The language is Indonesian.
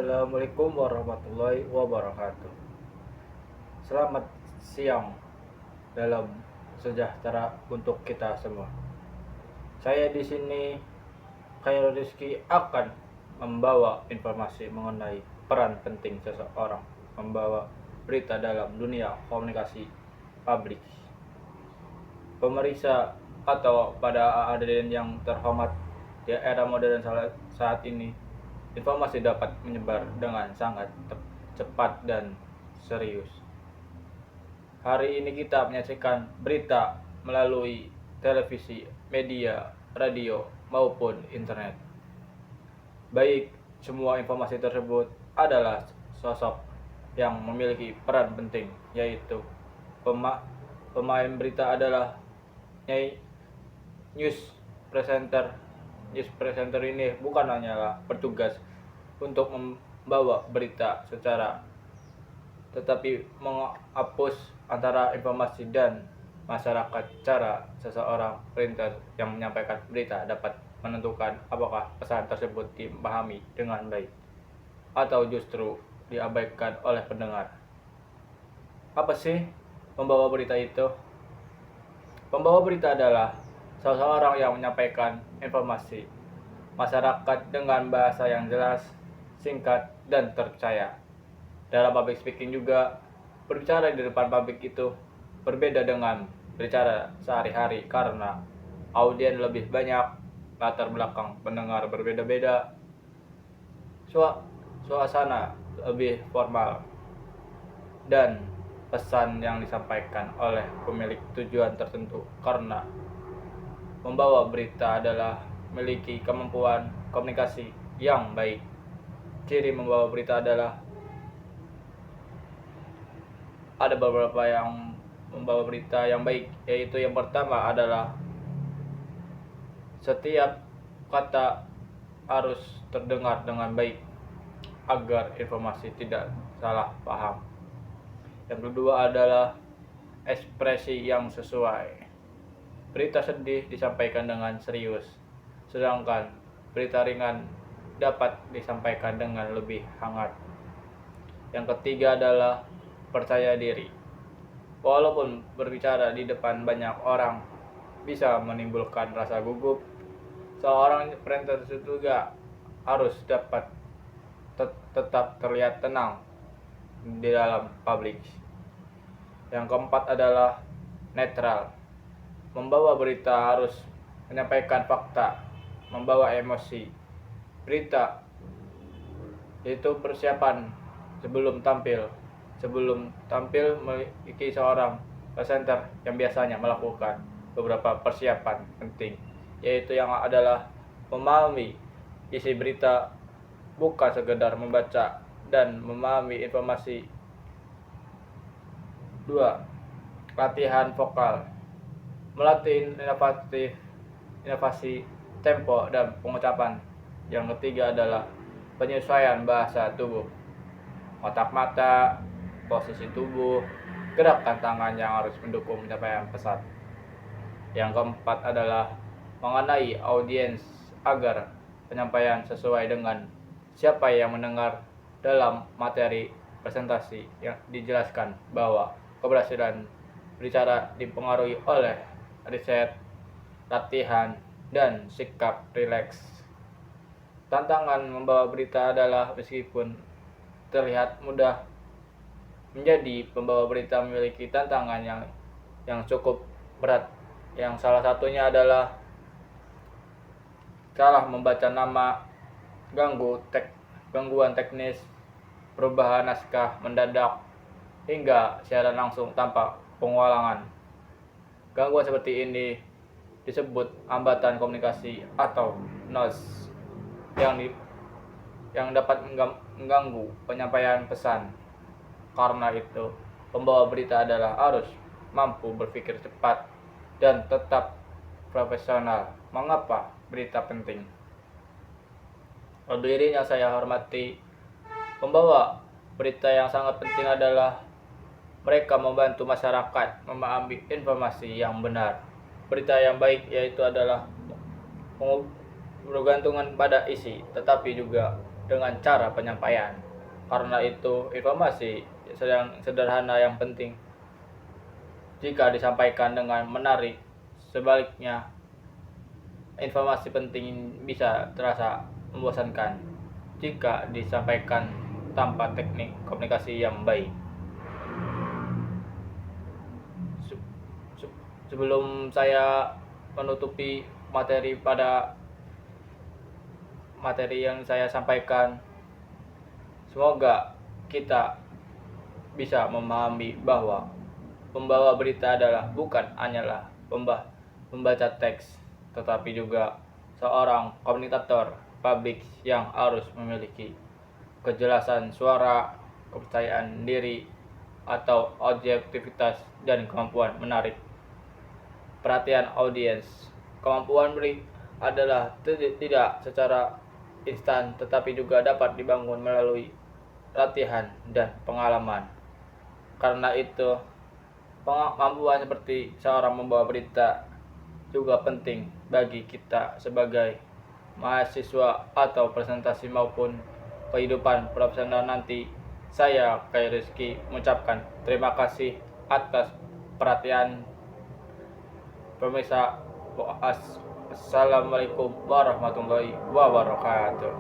Assalamualaikum warahmatullahi wabarakatuh. Selamat siang dalam sejahtera untuk kita semua. Saya di sini Khairul Rizky akan membawa informasi mengenai peran penting seseorang membawa berita dalam dunia komunikasi publik. Pemeriksa atau pada hadirin yang terhormat, di era modern saat ini, informasi dapat menyebar dengan sangat cepat dan serius. Hari ini kita menyaksikan berita melalui televisi, media, radio, maupun internet. Baik, semua informasi tersebut adalah sosok yang memiliki peran penting, yaitu pemain berita adalah news presenter. News presenter ini bukan hanyalah bertugas untuk membawa berita tetapi menghapus antara informasi dan masyarakat. Cara seseorang printer yang menyampaikan berita dapat menentukan apakah pesan tersebut dipahami dengan baik atau justru diabaikan oleh pendengar. Apa sih pembawa berita itu? Pembawa berita adalah seseorang yang menyampaikan informasi masyarakat dengan bahasa yang jelas, singkat, dan terpercaya. Dalam public speaking juga, berbicara di depan publik itu berbeda dengan berbicara sehari-hari karena audiens lebih banyak, latar belakang pendengar berbeda-beda, suasana lebih formal, dan pesan yang disampaikan oleh pemilik tujuan tertentu. Karena membawa berita adalah memiliki kemampuan komunikasi yang baik. Ciri membawa berita adalah ada beberapa yang membawa berita yang baik, yaitu yang pertama adalah setiap kata harus terdengar dengan baik agar informasi tidak salah paham. Yang kedua adalah ekspresi yang sesuai. Berita sedih disampaikan dengan serius, sedangkan berita ringan dapat disampaikan dengan lebih hangat. Yang ketiga adalah percaya diri. Walaupun berbicara di depan banyak orang bisa menimbulkan rasa gugup, seorang printer juga harus dapat tetap terlihat tenang di dalam publik. Yang keempat adalah netral. Membawa berita harus menyampaikan fakta, membawa emosi. Berita itu persiapan sebelum tampil. Sebelum tampil memiliki seorang presenter yang biasanya melakukan beberapa persiapan penting, yaitu yang adalah memahami isi berita, bukan sekedar membaca dan memahami informasi. 2. Latihan vokal. Melatih inovasi tempo dan pengucapan. Yang ketiga adalah penyesuaian bahasa tubuh, otak mata, posisi tubuh, gerakan tangan yang harus mendukung penyampaian pesan. Yang keempat adalah mengenai audiens agar penyampaian sesuai dengan siapa yang mendengar. Dalam materi presentasi yang dijelaskan bahwa keberhasilan berbicara dipengaruhi oleh riset, latihan, dan sikap rileks. Tantangan membawa berita adalah meskipun terlihat mudah, menjadi pembawa berita memiliki tantangan yang cukup berat. Yang salah satunya adalah salah membaca nama, gangguan teknis, perubahan naskah mendadak, hingga siaran langsung tanpa pengulangan. Gangguan seperti ini disebut hambatan komunikasi atau noise yang dapat mengganggu penyampaian pesan. Karena itu, pembawa berita adalah harus mampu berpikir cepat dan tetap profesional. Mengapa berita penting? Hadirin yang saya hormati, pembawa berita yang sangat penting adalah mereka membantu masyarakat memahami informasi yang benar. Berita yang baik yaitu adalah bergantungan pada isi, tetapi juga dengan cara penyampaian. Karena itu, informasi sedang sederhana yang penting jika disampaikan dengan menarik. Sebaliknya, informasi penting bisa terasa membosankan jika disampaikan tanpa teknik komunikasi yang baik. Sebelum saya menutupi materi yang saya sampaikan, semoga kita bisa memahami bahwa pembawa berita adalah bukan hanyalah pembaca teks, tetapi juga seorang komunikator publik yang harus memiliki kejelasan suara, kepercayaan diri, atau objektivitas dan kemampuan menarik perhatian audiens. Kemampuan beri adalah tidak secara instan, tetapi juga dapat dibangun melalui latihan dan pengalaman. Karena itu, kemampuan seperti seorang membawa berita juga penting bagi kita sebagai mahasiswa atau presentasi maupun kehidupan profesional nanti. Saya, Kai Rizky, mengucapkan terima kasih atas perhatian pemirsa. Assalamualaikum warahmatullahi wabarakatuh.